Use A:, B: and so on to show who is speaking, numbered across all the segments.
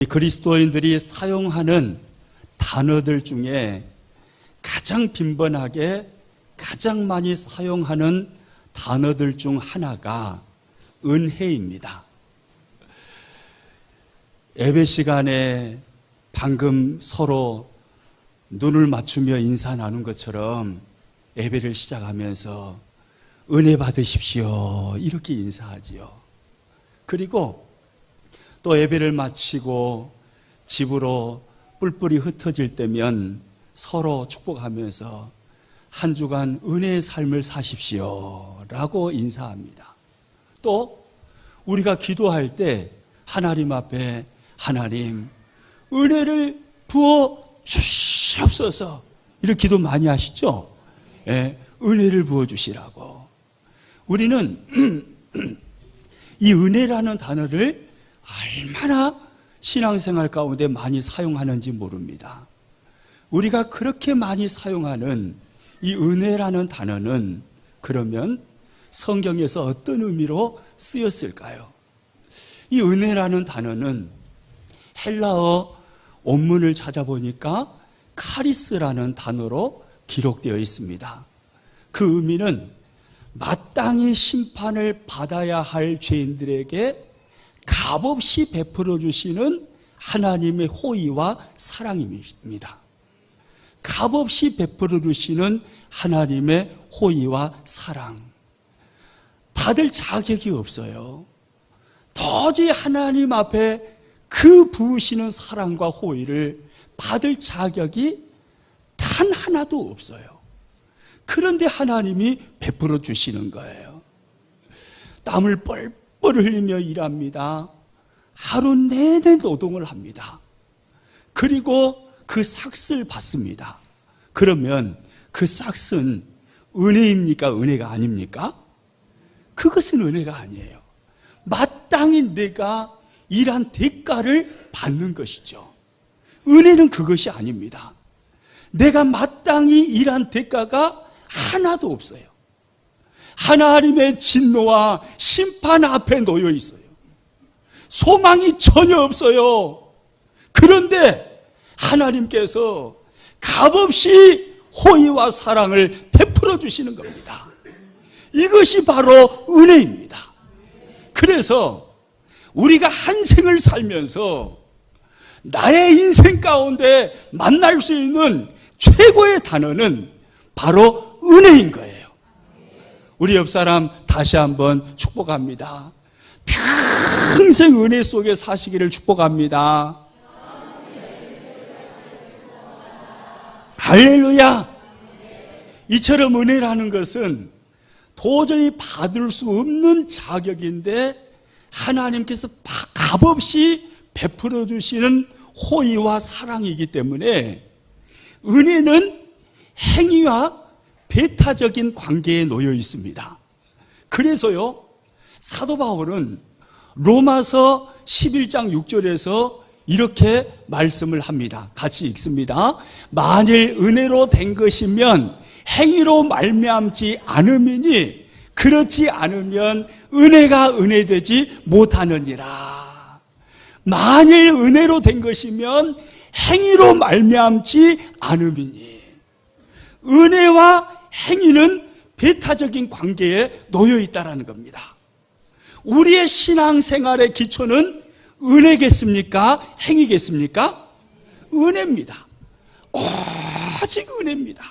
A: 그리스도인들이 사용하는 단어들 중에 가장 빈번하게 가장 많이 사용하는 단어들 중 하나가 은혜입니다. 예배 시간에 방금 서로 눈을 맞추며 인사 나눈 것처럼 예배를 시작하면서 은혜 받으십시오 이렇게 인사하지요. 그리고 또 예배를 마치고 집으로 뿔뿔이 흩어질 때면 서로 축복하면서 한 주간 은혜의 삶을 사십시오 라고 인사합니다. 또 우리가 기도할 때 하나님 앞에 하나님 은혜를 부어 주시옵소서 이렇게 기도 많이 하시죠? 예, 은혜를 부어 주시라고. 우리는 이 은혜라는 단어를 얼마나 신앙생활 가운데 많이 사용하는지 모릅니다. 우리가 그렇게 많이 사용하는 이 은혜라는 단어는 그러면 성경에서 어떤 의미로 쓰였을까요? 이 은혜라는 단어는 헬라어 원문을 찾아보니까 카리스라는 단어로 기록되어 있습니다. 그 의미는 마땅히 심판을 받아야 할 죄인들에게 값없이 베풀어 주시는 하나님의 호의와 사랑입니다. 값없이 베풀어 주시는 하나님의 호의와 사랑. 받을 자격이 없어요. 도저히 하나님 앞에 그 부으시는 사랑과 호의를 받을 자격이 단 하나도 없어요. 그런데 하나님이 베풀어 주시는 거예요. 땀을 뻘뻘 흘리며 일합니다. 하루 내내 노동을 합니다. 그리고 그 삭스를 받습니다. 그러면 그 삭스는 은혜입니까? 은혜가 아닙니까? 그것은 은혜가 아니에요. 마땅히 내가 일한 대가를 받는 것이죠. 은혜는 그것이 아닙니다. 내가 마땅히 일한 대가가 하나도 없어요. 하나님의 진노와 심판 앞에 놓여 있어요. 소망이 전혀 없어요. 그런데 하나님께서 값없이 호의와 사랑을 베풀어 주시는 겁니다. 이것이 바로 은혜입니다. 그래서 우리가 한 생을 살면서 나의 인생 가운데 만날 수 있는 최고의 단어는 바로 은혜인 거예요. 우리 옆 사람 다시 한번 축복합니다. 평생 은혜 속에 사시기를 축복합니다. 할렐루야. 이처럼 은혜라는 것은 도저히 받을 수 없는 자격인데 하나님께서 값없이 베풀어 주시는 호의와 사랑이기 때문에 은혜는 행위와 배타적인 관계에 놓여 있습니다. 그래서요, 사도 바울은 로마서 11장 6절에서 이렇게 말씀을 합니다. 같이 읽습니다. 만일 은혜로 된 것이면 행위로 말미암지 않음이니 그렇지 않으면 은혜가 은혜되지 못하느니라. 만일 은혜로 된 것이면 행위로 말미암지 않음이니. 은혜와 행위는 배타적인 관계에 놓여 있다는 겁니다. 우리의 신앙생활의 기초는 은혜겠습니까? 행위겠습니까? 은혜입니다. 오직 은혜입니다.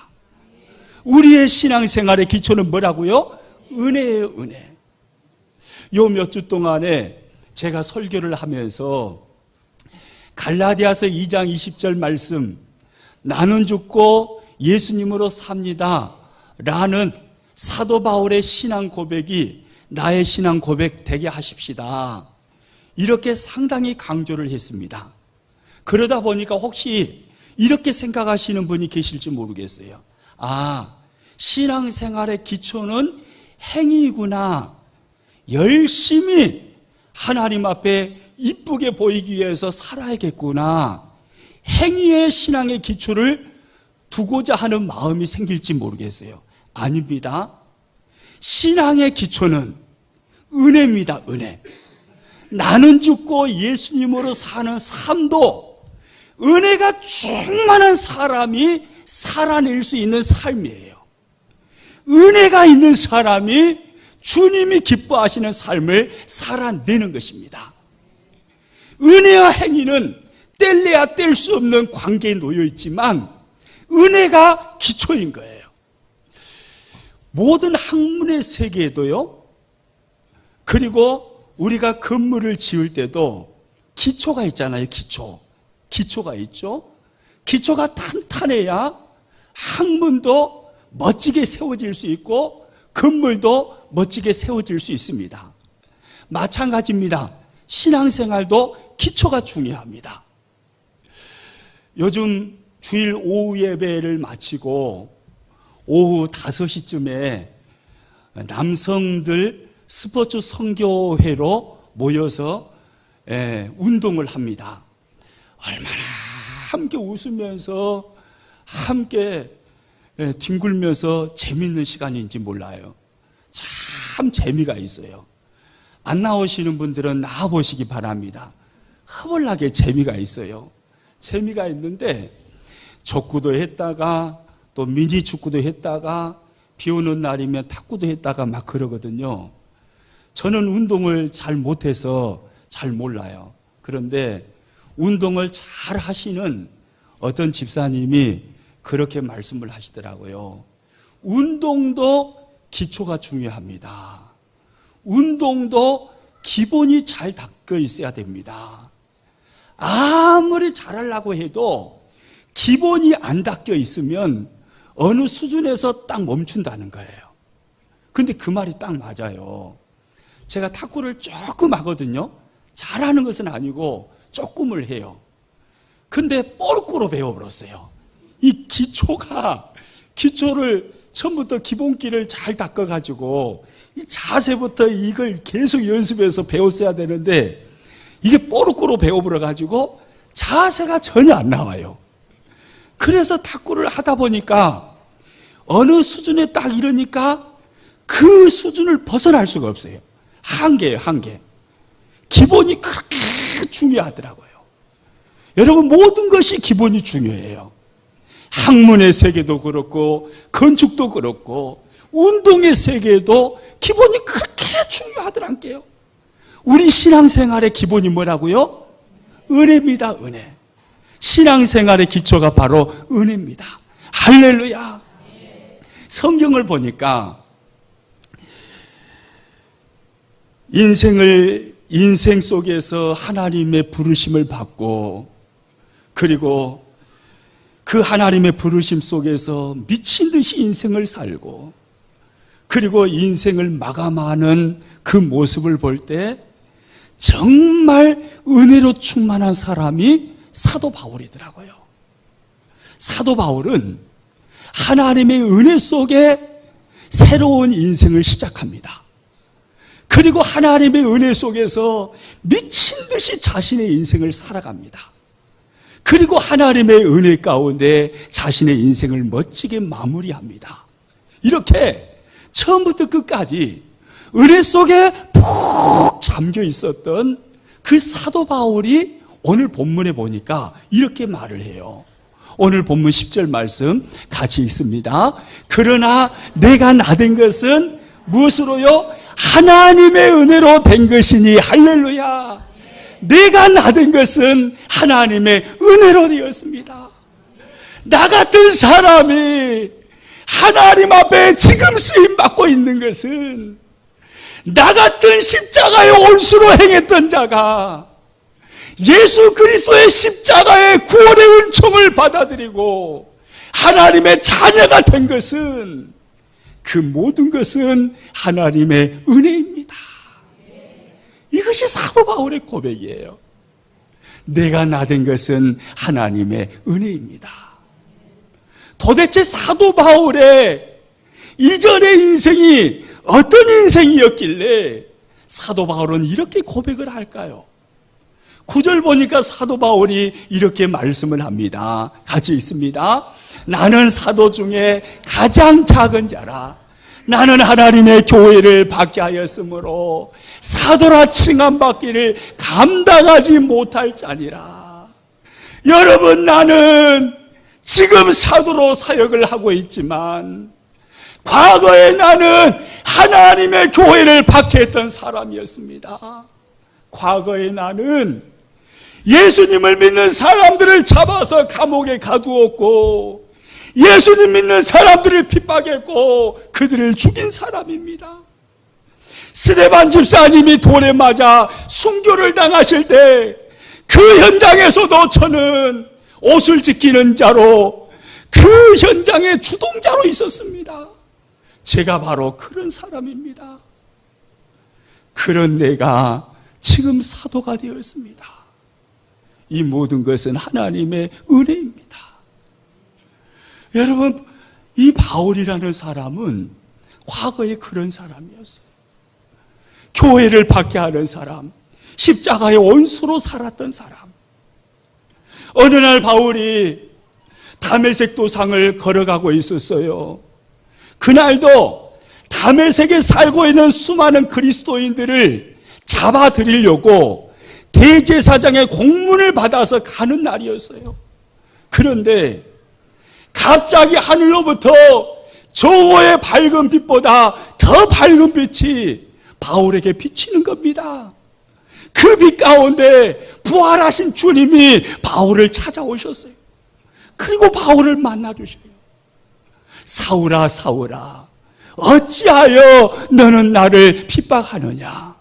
A: 우리의 신앙생활의 기초는 뭐라고요? 은혜예요, 은혜. 요 몇 주 동안에 제가 설교를 하면서 갈라디아서 2장 20절 말씀, 나는 죽고 예수님으로 삽니다 라는 사도 바울의 신앙 고백이 나의 신앙 고백 되게 하십시다, 이렇게 상당히 강조를 했습니다. 그러다 보니까 혹시 이렇게 생각하시는 분이 계실지 모르겠어요. 아, 신앙생활의 기초는 행위구나. 열심히 하나님 앞에 이쁘게 보이기 위해서 살아야겠구나. 행위의 신앙의 기초를 두고자 하는 마음이 생길지 모르겠어요. 아닙니다. 신앙의 기초는 은혜입니다. 은혜. 나는 죽고 예수님으로 사는 삶도 은혜가 충만한 사람이 살아낼 수 있는 삶이에요. 은혜가 있는 사람이 주님이 기뻐하시는 삶을 살아내는 것입니다. 은혜와 행위는 뗄래야 뗄 수 없는 관계에 놓여 있지만 은혜가 기초인 거예요. 모든 학문의 세계에도요, 그리고 우리가 건물을 지을 때도 기초가 있잖아요. 기초가 있죠. 기초가 탄탄해야 학문도 멋지게 세워질 수 있고 건물도 멋지게 세워질 수 있습니다. 마찬가지입니다. 신앙생활도 기초가 중요합니다. 요즘 주일 오후 예배를 마치고 오후 5시쯤에 남성들 스포츠 선교회로 모여서 운동을 합니다. 얼마나 함께 웃으면서 함께 뒹굴면서 재밌는 시간인지 몰라요. 참 재미가 있어요. 안 나오시는 분들은 나와보시기 바랍니다. 허벌나게 재미가 있어요. 재미가 있는데 족구도 했다가 또 미니 축구도 했다가 비 오는 날이면 탁구도 했다가 막 그러거든요. 저는 운동을 잘 못해서 잘 몰라요. 그런데 운동을 잘 하시는 어떤 집사님이 그렇게 말씀을 하시더라고요. 운동도 기초가 중요합니다. 운동도 기본이 잘 닦여 있어야 됩니다. 아무리 잘하려고 해도 기본이 안 닦여 있으면 어느 수준에서 딱 멈춘다는 거예요. 근데 그 말이 딱 맞아요. 제가 탁구를 조금 하거든요. 잘하는 것은 아니고 조금을 해요. 근데 뽀르꼬로 배워버렸어요. 이 기초를 처음부터 기본기를 잘 닦아가지고 이 자세부터 이걸 계속 연습해서 배웠어야 되는데 이게 뽀르꼬로 배워버려가지고 자세가 전혀 안 나와요. 그래서 탁구를 하다 보니까 어느 수준에 딱 이르니까 그 수준을 벗어날 수가 없어요. 한계예요, 한계. 기본이 그렇게 중요하더라고요. 여러분, 모든 것이 기본이 중요해요. 학문의 세계도 그렇고 건축도 그렇고 운동의 세계도 기본이 그렇게 중요하더라고요. 우리 신앙생활의 기본이 뭐라고요? 은혜입니다. 은혜. 신앙생활의 기초가 바로 은혜입니다. 할렐루야. 성경을 보니까 인생 속에서 하나님의 부르심을 받고 그리고 그 하나님의 부르심 속에서 미친 듯이 인생을 살고 그리고 인생을 마감하는 그 모습을 볼 때 정말 은혜로 충만한 사람이 사도 바울이더라고요. 사도 바울은 하나님의 은혜 속에 새로운 인생을 시작합니다. 그리고 하나님의 은혜 속에서 미친 듯이 자신의 인생을 살아갑니다. 그리고 하나님의 은혜 가운데 자신의 인생을 멋지게 마무리합니다. 이렇게 처음부터 끝까지 은혜 속에 푹 잠겨 있었던 그 사도 바울이 오늘 본문에 보니까 이렇게 말을 해요. 오늘 본문 10절 말씀 같이 읽습니다. 그러나 내가 나된 것은 무엇으로요? 하나님의 은혜로 된 것이니. 할렐루야. 내가 나된 것은 하나님의 은혜로 되었습니다. 나 같은 사람이 하나님 앞에 지금 쓰임받고 있는 것은 나 같은 십자가의 온수로 행했던 자가 예수 그리스도의 십자가의 구원의 은총을 받아들이고 하나님의 자녀가 된 것은 그 모든 것은 하나님의 은혜입니다. 이것이 사도 바울의 고백이에요. 내가 나된 것은 하나님의 은혜입니다. 도대체 사도 바울의 이전의 인생이 어떤 인생이었길래 사도 바울은 이렇게 고백을 할까요? 9절 보니까 사도 바울이 이렇게 말씀을 합니다. 같이 읽습니다. 나는 사도 중에 가장 작은 자라. 나는 하나님의 교회를 받게 하였으므로 사도라 칭함받기를 감당하지 못할 자니라. 여러분, 나는 지금 사도로 사역을 하고 있지만 과거에 나는 하나님의 교회를 받게 했던 사람이었습니다. 과거에 나는 예수님을 믿는 사람들을 잡아서 감옥에 가두었고 예수님 믿는 사람들을 핍박했고 그들을 죽인 사람입니다. 스데반 집사님이 돌에 맞아 순교를 당하실 때 그 현장에서도 저는 옷을 지키는 자로 그 현장의 주동자로 있었습니다. 제가 바로 그런 사람입니다. 그런 내가 지금 사도가 되었습니다. 이 모든 것은 하나님의 은혜입니다. 여러분, 이 바울이라는 사람은 과거에 그런 사람이었어요. 교회를 받게 하는 사람, 십자가의 원수로 살았던 사람. 어느 날 바울이 다메섹 도상을 걸어가고 있었어요. 그날도 다메섹에 살고 있는 수많은 그리스도인들을 잡아들이려고 대제사장의 공문을 받아서 가는 날이었어요. 그런데 갑자기 하늘로부터 정오의 밝은 빛보다 더 밝은 빛이 바울에게 비치는 겁니다. 그 빛 가운데 부활하신 주님이 바울을 찾아오셨어요. 그리고 바울을 만나주셔요. 사울아, 사울아, 어찌하여 너는 나를 핍박하느냐?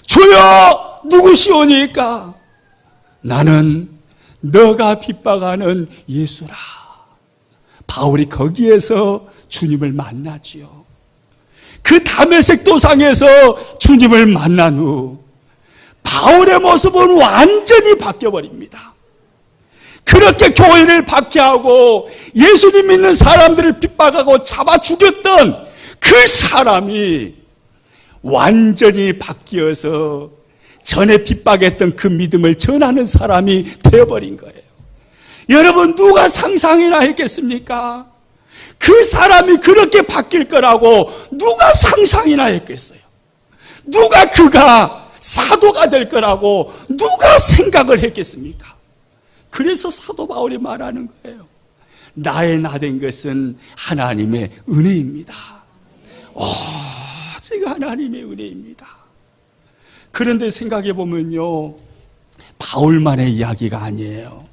A: 주여, 누구시오니까? 나는 너가 핍박하는 예수라. 바울이 거기에서 주님을 만나지요. 그 다메섹 도상에서 주님을 만난 후 바울의 모습은 완전히 바뀌어버립니다. 그렇게 교회를 박해하고 예수님 믿는 사람들을 핍박하고 잡아 죽였던 그 사람이 완전히 바뀌어서 전에 핍박했던 그 믿음을 전하는 사람이 되어버린 거예요. 여러분, 누가 상상이나 했겠습니까? 그 사람이 그렇게 바뀔 거라고 누가 상상이나 했겠어요? 누가 그가 사도가 될 거라고 누가 생각을 했겠습니까? 그래서 사도 바울이 말하는 거예요. 나의 나 된 것은 하나님의 은혜입니다. 오직 하나님의 은혜입니다. 그런데 생각해 보면요, 바울만의 이야기가 아니에요.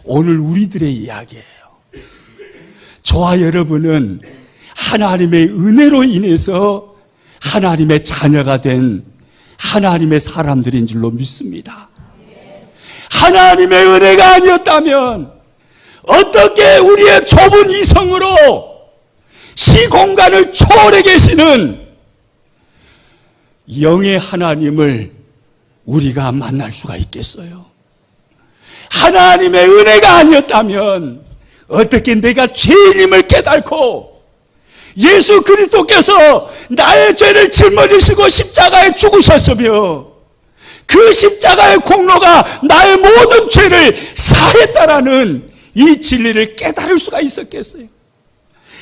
A: 오늘 우리들의 이야기예요. 저와 여러분은 하나님의 은혜로 인해서 하나님의 자녀가 된 하나님의 사람들인 줄로 믿습니다. 하나님의 은혜가 아니었다면 어떻게 우리의 좁은 이성으로 시공간을 초월해 계시는 영의 하나님을 우리가 만날 수가 있겠어요? 하나님의 은혜가 아니었다면 어떻게 내가 죄인임을 깨닫고 예수 그리스도께서 나의 죄를 짊어지시고 십자가에 죽으셨으며 그 십자가의 공로가 나의 모든 죄를 사했다라는 이 진리를 깨달을 수가 있었겠어요?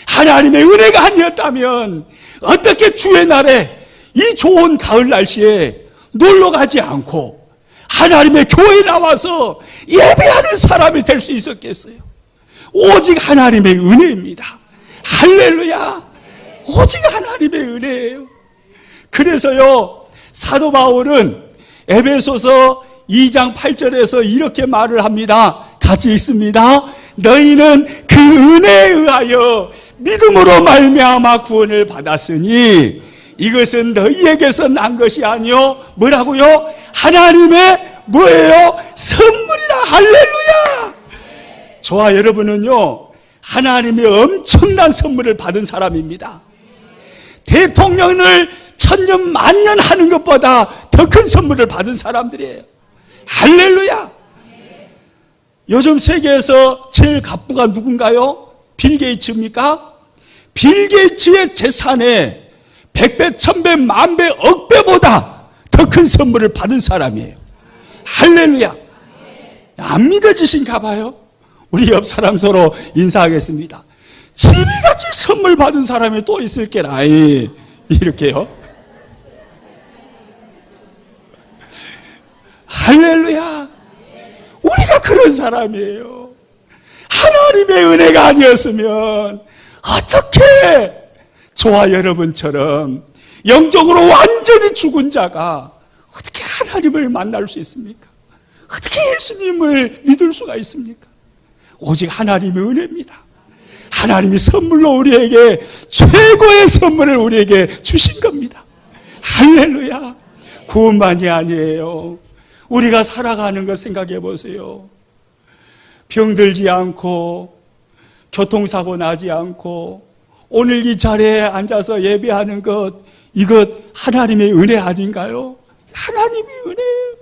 A: 하나님의 은혜가 아니었다면 어떻게 주의 날에 이 좋은 가을 날씨에 놀러 가지 않고 하나님의 교회에 나와서 예배하는 사람이 될 수 있었겠어요? 오직 하나님의 은혜입니다. 할렐루야! 오직 하나님의 은혜예요. 그래서요, 사도 바울은 에베소서 2장 8절에서 이렇게 말을 합니다. 같이 읽습니다. 너희는 그 은혜에 의하여 믿음으로 말미암아 구원을 받았으니 이것은 너희에게서 난 것이 아니요, 뭐라고요? 하나님의 뭐예요? 선물이라. 할렐루야! 저와 여러분은요, 하나님의 엄청난 선물을 받은 사람입니다. 대통령을 천년 만년 하는 것보다 더 큰 선물을 받은 사람들이에요. 할렐루야! 요즘 세계에서 제일 갑부가 누군가요? 빌 게이츠입니까? 빌 게이츠의 재산에 100배, 1000배, 만배, 억배보다 더 큰 선물을 받은 사람이에요. 할렐루야! 안 믿어지신가 봐요? 우리 옆 사람 서로 인사하겠습니다. 지비같이 선물 받은 사람이 또 있을 게라이. 이렇게요. 할렐루야. 우리가 그런 사람이에요. 하나님의 은혜가 아니었으면 어떻게 저와 여러분처럼 영적으로 완전히 죽은 자가 어떻게 하나님을 만날 수 있습니까? 어떻게 예수님을 믿을 수가 있습니까? 오직 하나님의 은혜입니다. 하나님이 선물로 우리에게 최고의 선물을 우리에게 주신 겁니다. 할렐루야. 구원만이 아니에요. 우리가 살아가는 거 생각해 보세요. 병들지 않고 교통사고 나지 않고 오늘 이 자리에 앉아서 예배하는 것, 이것 하나님의 은혜 아닌가요? 하나님의 은혜예요.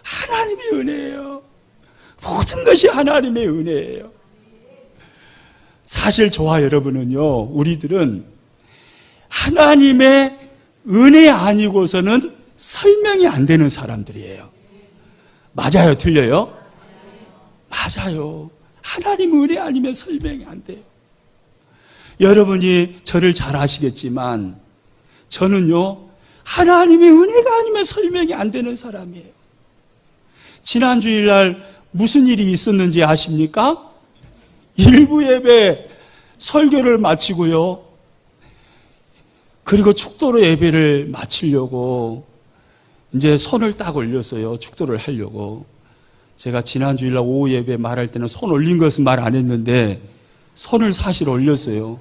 A: 하나님의 은혜예요. 모든 것이 하나님의 은혜예요. 사실 저와 여러분은요, 우리들은 하나님의 은혜 아니고서는 설명이 안 되는 사람들이에요. 맞아요? 틀려요? 맞아요. 하나님 은혜 아니면 설명이 안 돼요. 여러분이 저를 잘 아시겠지만 저는요, 하나님의 은혜가 아니면 설명이 안 되는 사람이에요. 지난 주일날 무슨 일이 있었는지 아십니까? 일부 예배 설교를 마치고요, 그리고 축도로 예배를 마치려고 이제 손을 딱 올렸어요. 축도를 하려고. 제가 지난 주일날 오후 예배 말할 때는 손 올린 것은 말 안 했는데 손을 사실 올렸어요.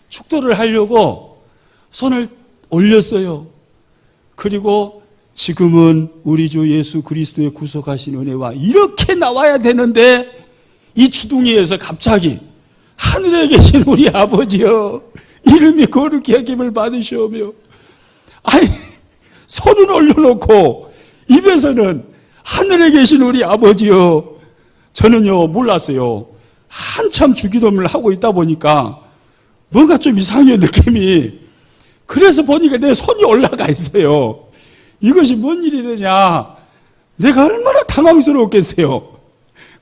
A: 축도를 하려고 손을 올렸어요. 그리고 지금은 우리 주 예수 그리스도의 구속하신 은혜와 이렇게 나와야 되는데 이 주둥이에서 갑자기 하늘에 계신 우리 아버지여 이름이 거룩히 여김을 받으시오며, 아니 손을 올려놓고 입에서는 하늘에 계신 우리 아버지여. 저는요 몰랐어요. 한참 주기도문을 하고 있다 보니까 뭔가 좀 이상해요, 느낌이. 그래서 보니까 내 손이 올라가 있어요. 이것이 뭔 일이 되냐, 내가 얼마나 당황스러웠겠어요.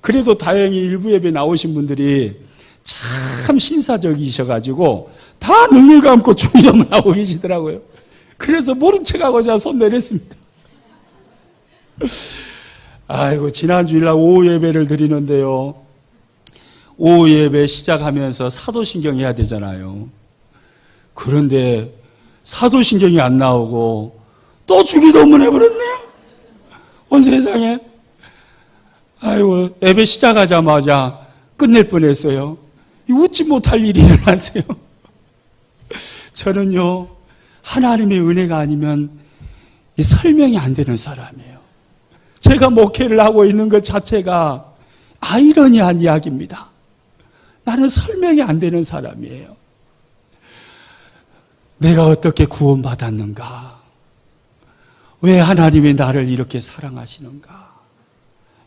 A: 그래도 다행히 일부 예배 나오신 분들이 참 신사적이셔가지고 다 눈을 감고 주기도문 하고 계시더라고요. 그래서 모른 척하고 제가 손 내렸습니다. 아이고, 지난 주일날 오후 예배를 드리는데요, 오후 예배 시작하면서 사도신경 해야 되잖아요. 그런데 사도신경이 안 나오고 또 주기도문 해버렸네요. 온 세상에. 아이고, 예배 시작하자마자 끝낼 뻔했어요. 웃지 못할 일이 일어났어요. 저는요, 하나님의 은혜가 아니면 설명이 안 되는 사람이에요. 제가 목회를 하고 있는 것 자체가 아이러니한 이야기입니다. 나는 설명이 안 되는 사람이에요. 내가 어떻게 구원받았는가? 왜 하나님이 나를 이렇게 사랑하시는가?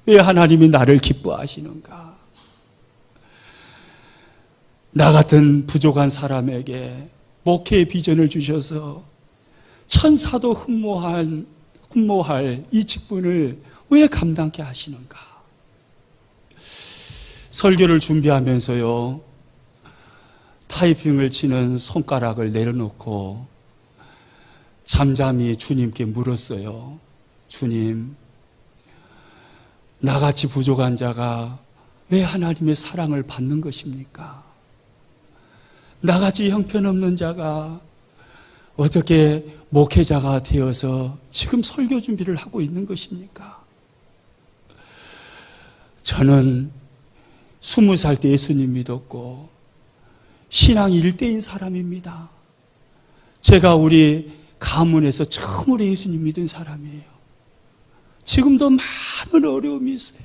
A: 왜 하나님이 나를 기뻐하시는가? 나 같은 부족한 사람에게 목회의 비전을 주셔서 천사도 흠모할 이 직분을 왜 감당케 하시는가? 설교를 준비하면서요, 타이핑을 치는 손가락을 내려놓고 잠잠히 주님께 물었어요. 주님, 나같이 부족한 자가 왜 하나님의 사랑을 받는 것입니까? 나같이 형편없는 자가 어떻게 목회자가 되어서 지금 설교 준비를 하고 있는 것입니까? 저는 20살 때 예수님 믿었고 신앙 일대인 사람입니다. 제가 우리 가문에서 처음으로 예수님 믿은 사람이에요. 지금도 많은 어려움이 있어요.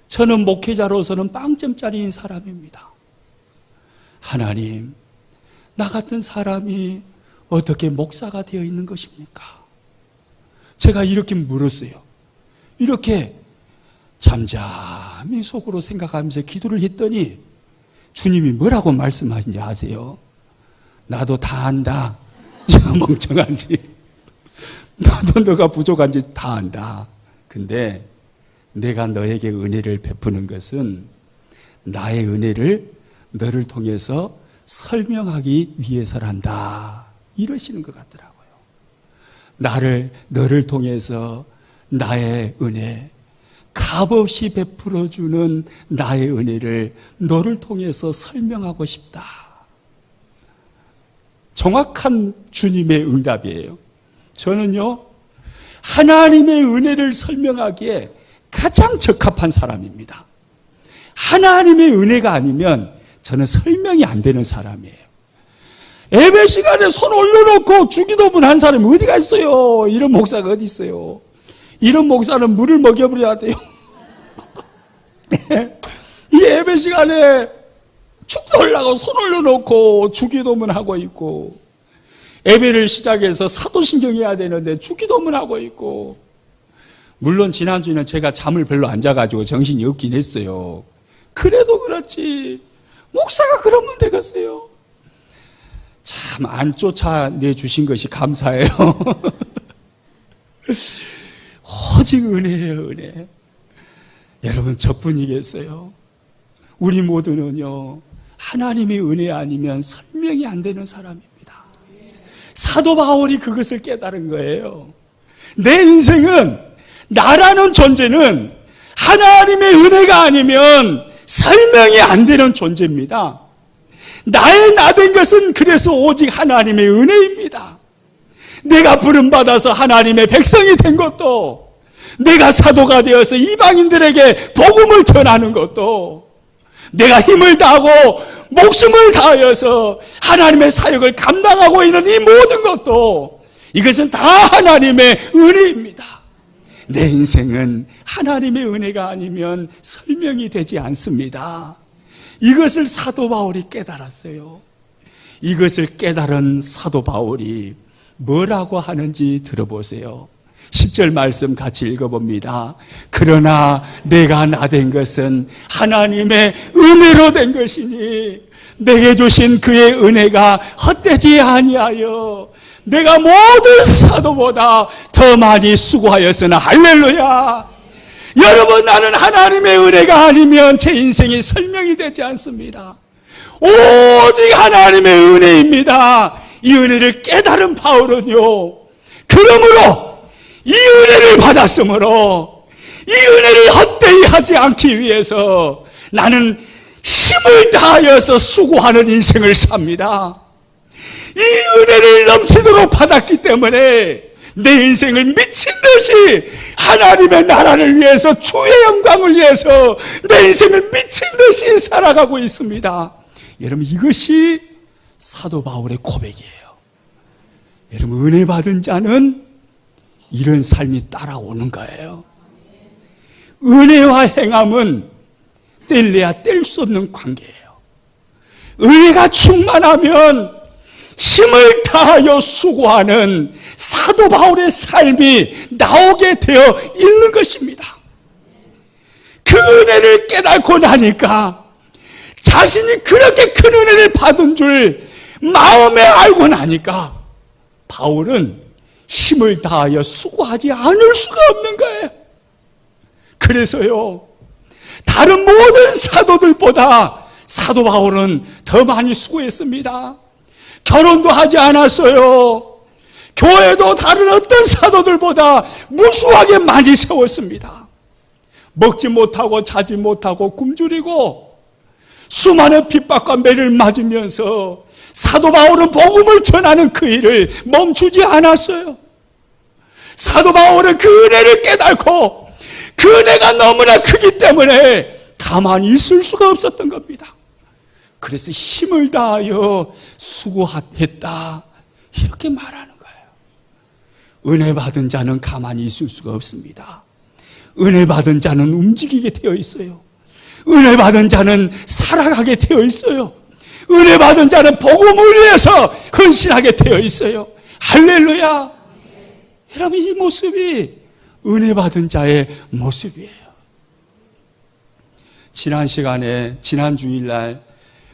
A: 저는 목회자로서는 빵점짜리인 사람입니다. 하나님, 나 같은 사람이 어떻게 목사가 되어 있는 것입니까? 제가 이렇게 물었어요. 이렇게 잠잠히 속으로 생각하면서 기도를 했더니 주님이 뭐라고 말씀하신지 아세요? 나도 다 안다. 제가 멍청한지, 나도 너가 부족한지 다 안다. 근데 내가 너에게 은혜를 베푸는 것은 나의 은혜를 너를 통해서 설명하기 위해서란다. 이러시는 것 같더라고요. 너를 통해서 나의 은혜, 값없이 베풀어주는 나의 은혜를 너를 통해서 설명하고 싶다. 정확한 주님의 응답이에요. 저는요, 하나님의 은혜를 설명하기에 가장 적합한 사람입니다. 하나님의 은혜가 아니면 저는 설명이 안 되는 사람이에요. 예배 시간에 손 올려놓고 주기도문 한 사람이 어디가 있어요? 이런 목사가 어디 있어요? 이런 목사는 물을 먹여버려야 돼요. 이 예배 시간에 축도하려고 손 올려놓고 주기도문 하고 있고, 예배를 시작해서 사도신경 해야 되는데 주기도문 하고 있고, 물론 지난주에는 제가 잠을 별로 안 자가지고 정신이 없긴 했어요. 그래도 그렇지 목사가 그러면 되겠어요? 참 안 쫓아내주신 것이 감사해요. 오직 은혜예요, 은혜. 여러분, 저뿐이겠어요? 우리 모두는요, 하나님의 은혜 아니면 설명이 안 되는 사람입니다. 사도 바울이 그것을 깨달은 거예요. 내 인생은, 나라는 존재는 하나님의 은혜가 아니면 설명이 안 되는 존재입니다. 나의 나된 것은 그래서 오직 하나님의 은혜입니다. 내가 부름받아서 하나님의 백성이 된 것도, 내가 사도가 되어서 이방인들에게 복음을 전하는 것도, 내가 힘을 다하고 목숨을 다하여서 하나님의 사역을 감당하고 있는 이 모든 것도, 이것은 다 하나님의 은혜입니다. 내 인생은 하나님의 은혜가 아니면 설명이 되지 않습니다. 이것을 사도 바울이 깨달았어요. 이것을 깨달은 사도 바울이 뭐라고 하는지 들어보세요. 10절 말씀 같이 읽어봅니다. 그러나 내가 나된 것은 하나님의 은혜로 된 것이니 내게 주신 그의 은혜가 헛되지 아니하여 내가 모든 사도보다 더 많이 수고하였으나. 할렐루야. 여러분, 나는 하나님의 은혜가 아니면 제 인생이 설명이 되지 않습니다. 오직 하나님의 은혜입니다. 이 은혜를 깨달은 바울은요, 그러므로 이 은혜를 받았으므로 이 은혜를 헛되이 하지 않기 위해서 나는 힘을 다하여서 수고하는 인생을 삽니다. 이 은혜를 넘치도록 받았기 때문에 내 인생을 미친 듯이 하나님의 나라를 위해서, 주의 영광을 위해서 내 인생을 미친 듯이 살아가고 있습니다. 여러분, 이것이 사도 바울의 고백이에요. 여러분, 은혜 받은 자는 이런 삶이 따라오는 거예요. 은혜와 행함은 뗄래야 뗄 수 없는 관계예요. 은혜가 충만하면 힘을 다하여 수고하는 사도 바울의 삶이 나오게 되어 있는 것입니다. 그 은혜를 깨닫고 나니까, 자신이 그렇게 큰 은혜를 받은 줄 마음에 알고 나니까 바울은 힘을 다하여 수고하지 않을 수가 없는 거예요. 그래서요, 다른 모든 사도들보다 사도 바울은 더 많이 수고했습니다. 결혼도 하지 않았어요. 교회도 다른 어떤 사도들보다 무수하게 많이 세웠습니다. 먹지 못하고 자지 못하고 굶주리고 수많은 핍박과 매를 맞으면서 사도 바울은 복음을 전하는 그 일을 멈추지 않았어요. 사도 바울은 그 은혜를 깨닫고 그 은혜가 너무나 크기 때문에 가만히 있을 수가 없었던 겁니다. 그래서 힘을 다하여 수고했다, 이렇게 말하는 거예요. 은혜 받은 자는 가만히 있을 수가 없습니다. 은혜 받은 자는 움직이게 되어 있어요. 은혜 받은 자는 살아가게 되어 있어요. 은혜 받은 자는 복음을 위해서 헌신하게 되어 있어요. 할렐루야. 여러분, 이 모습이 은혜 받은 자의 모습이에요. 지난 시간에, 지난 주일날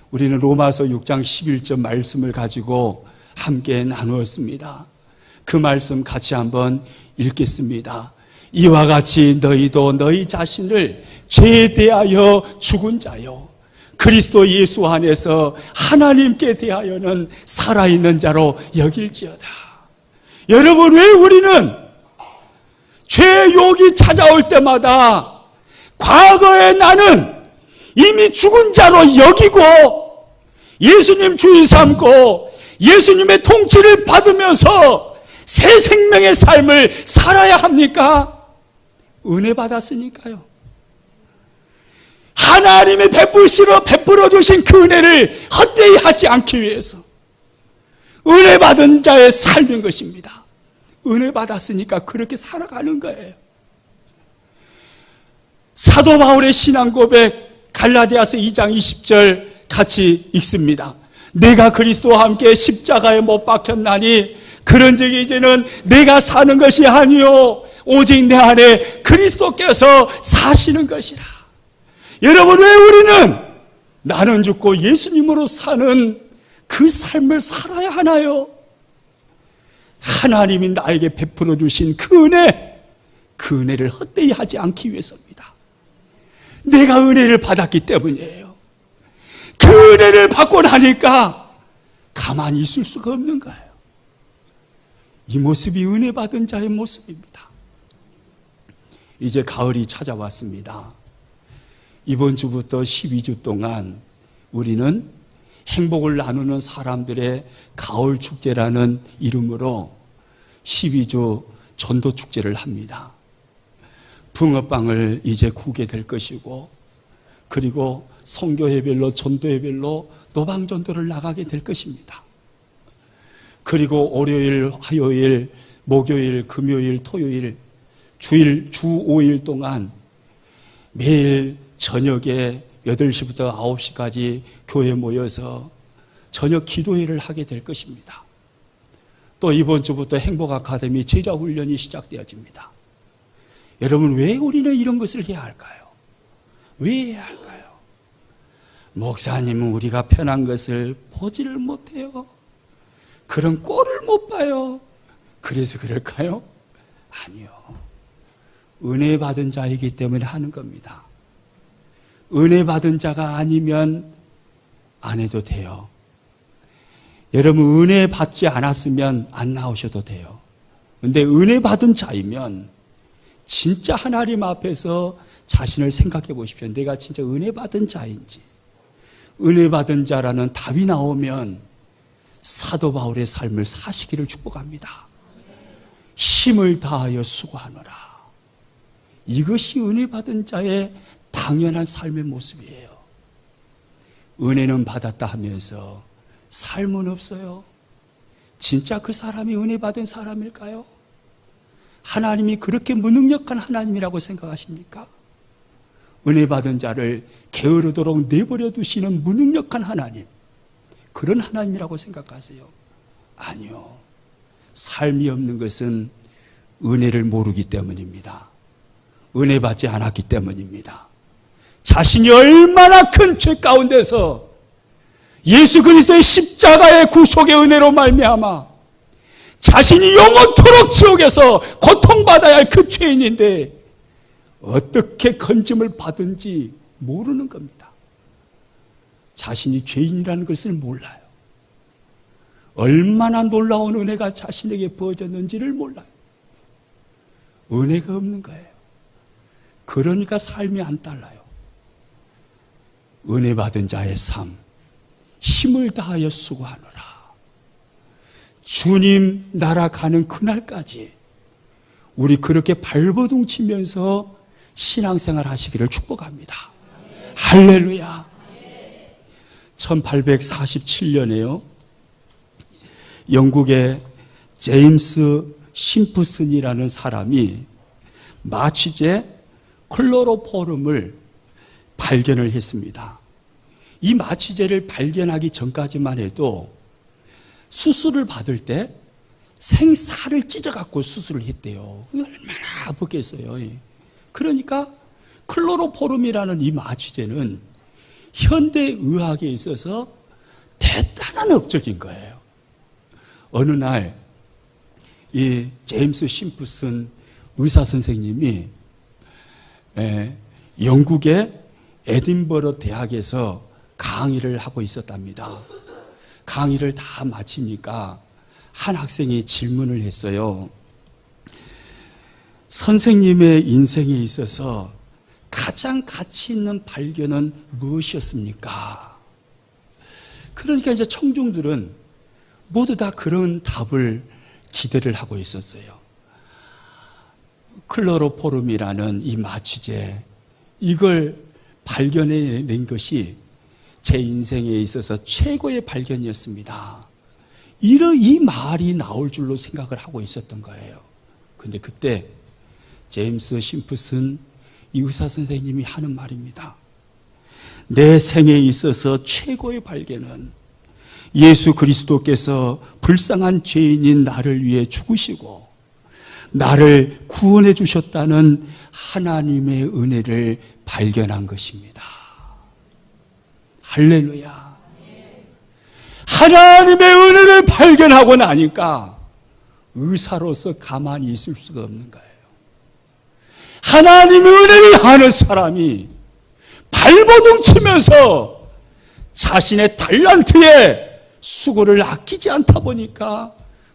A: 우리는 로마서 6장 11절 말씀을 가지고 함께 나누었습니다. 그 말씀 같이 한번 읽겠습니다. 이와 같이 너희도 너희 자신을 죄에 대하여 죽은 자요, 그리스도 예수 안에서 하나님께 대하여는 살아있는 자로 여길지어다. 여러분, 왜 우리는 죄욕이 찾아올 때마다 과거에 나는 이미 죽은 자로 여기고 예수님 주인 삼고 예수님의 통치를 받으면서 새 생명의 삶을 살아야 합니까? 은혜 받았으니까요. 하나님의 베풀어 주신 그 은혜를 헛되이 하지 않기 위해서 은혜 받은 자의 삶인 것입니다. 은혜 받았으니까 그렇게 살아가는 거예요. 사도 바울의 신앙 고백 갈라디아서 2장 20절 같이 읽습니다. 내가 그리스도와 함께 십자가에 못 박혔나니 그런즉 이제는 내가 사는 것이 아니요 오직 내 안에 그리스도께서 사시는 것이라. 여러분, 왜 우리는 나는 죽고 예수님으로 사는 그 삶을 살아야 하나요? 하나님이 나에게 베풀어 주신 그 은혜를 헛되이 하지 않기 위해서입니다. 내가 은혜를 받았기 때문이에요. 그 은혜를 받고 나니까 가만히 있을 수가 없는 거예요. 이 모습이 은혜 받은 자의 모습입니다. 이제 가을이 찾아왔습니다. 이번 주부터 12주 동안 우리는 행복을 나누는 사람들의 가을 축제라는 이름으로 12주 전도 축제를 합니다. 붕어빵을 이제 구게 될 것이고, 그리고 선교회별로 전도회별로 노방전도를 나가게 될 것입니다. 그리고 월요일, 화요일, 목요일, 금요일, 토요일, 주 5일 동안 매일 저녁에 8시부터 9시까지 교회에 모여서 저녁 기도회를 하게 될 것입니다. 또 이번 주부터 행복 아카데미 제자 훈련이 시작되어집니다. 여러분, 왜 우리는 이런 것을 해야 할까요? 왜 해야 할까요? 목사님은 우리가 편한 것을 보지를 못해요. 그런 꼴을 못 봐요. 그래서 그럴까요? 아니요. 은혜 받은 자이기 때문에 하는 겁니다. 은혜 받은 자가 아니면 안 해도 돼요. 여러분, 은혜 받지 않았으면 안 나오셔도 돼요. 근데 은혜 받은 자이면 진짜 하나님 앞에서 자신을 생각해 보십시오. 내가 진짜 은혜 받은 자인지. 은혜 받은 자라는 답이 나오면 사도 바울의 삶을 사시기를 축복합니다. 힘을 다하여 수고하노라. 이것이 은혜 받은 자의 당연한 삶의 모습이에요. 은혜는 받았다 하면서 삶은 없어요. 진짜 그 사람이 은혜 받은 사람일까요? 하나님이 그렇게 무능력한 하나님이라고 생각하십니까? 은혜 받은 자를 게으르도록 내버려 두시는 무능력한 하나님, 그런 하나님이라고 생각하세요? 아니요. 삶이 없는 것은 은혜를 모르기 때문입니다. 은혜 받지 않았기 때문입니다. 자신이 얼마나 큰 죄 가운데서 예수 그리스도의 십자가의 구속의 은혜로 말미암아 자신이 영원토록 지옥에서 고통받아야 할 그 죄인인데 어떻게 건짐을 받은지 모르는 겁니다. 자신이 죄인이라는 것을 몰라요. 얼마나 놀라운 은혜가 자신에게 부어졌는지를 몰라요. 은혜가 없는 거예요. 그러니까 삶이 안 달라요. 은혜 받은 자의 삶, 힘을 다하여 수고하노라. 주님 나라 가는 그날까지 우리 그렇게 발버둥 치면서 신앙생활 하시기를 축복합니다. 할렐루야. 1847년에요. 영국의 제임스 심프슨이라는 사람이 마취제 클로로포름을 발견을 했습니다. 이 마취제를 발견하기 전까지만 해도 수술을 받을 때 생살을 찢어갖고 수술을 했대요. 얼마나 아프겠어요. 그러니까 클로로포름이라는 이 마취제는 현대의학에 있어서 대단한 업적인 거예요. 어느 날 이 제임스 심프슨 의사 선생님이 영국의 에딘버러 대학에서 강의를 하고 있었답니다. 강의를 다 마치니까 한 학생이 질문을 했어요. 선생님의 인생에 있어서 가장 가치 있는 발견은 무엇이었습니까? 그러니까 이제 청중들은 모두 다 그런 답을 기대를 하고 있었어요. 클로로포름이라는 이 마취제, 이걸 발견해낸 것이 제 인생에 있어서 최고의 발견이었습니다. 이 말이 나올 줄로 생각을 하고 있었던 거예요. 근데 그때 제임스 심프슨 이 의사 선생님이 하는 말입니다. 내 생에 있어서 최고의 발견은 예수 그리스도께서 불쌍한 죄인인 나를 위해 죽으시고 나를 구원해 주셨다는 하나님의 은혜를 발견한 것입니다. 할렐루야. 하나님의 은혜를 발견하고 나니까 의사로서 가만히 있을 수가 없는 거예요. 하나님의 은혜를 아는 사람이 발버둥 치면서 자신의 달란트에 수고를 아끼지 않다 보니까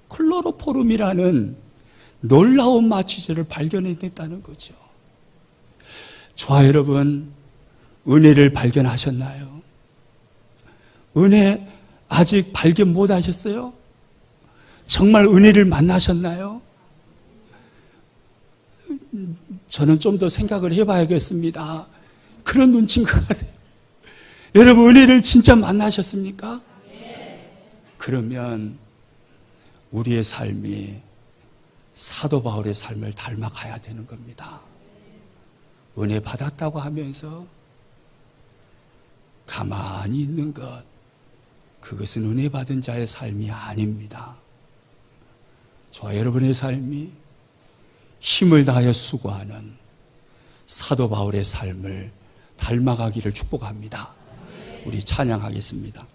A: 클로로포름이라는 놀라운 마취제를 발견해냈다는 거죠. 저와 여러분, 은혜를 발견하셨나요? 은혜 아직 발견 못 하셨어요? 정말 은혜를 만나셨나요? 저는 좀 더 생각을 해봐야겠습니다. 그런 눈치인 것 같아요. 여러분, 은혜를 진짜 만나셨습니까? 그러면 우리의 삶이 사도 바울의 삶을 닮아가야 되는 겁니다. 은혜 받았다고 하면서 가만히 있는 것, 그것은 은혜 받은 자의 삶이 아닙니다. 저와 여러분의 삶이 힘을 다하여 수고하는 사도 바울의 삶을 닮아가기를 축복합니다. 우리 찬양하겠습니다.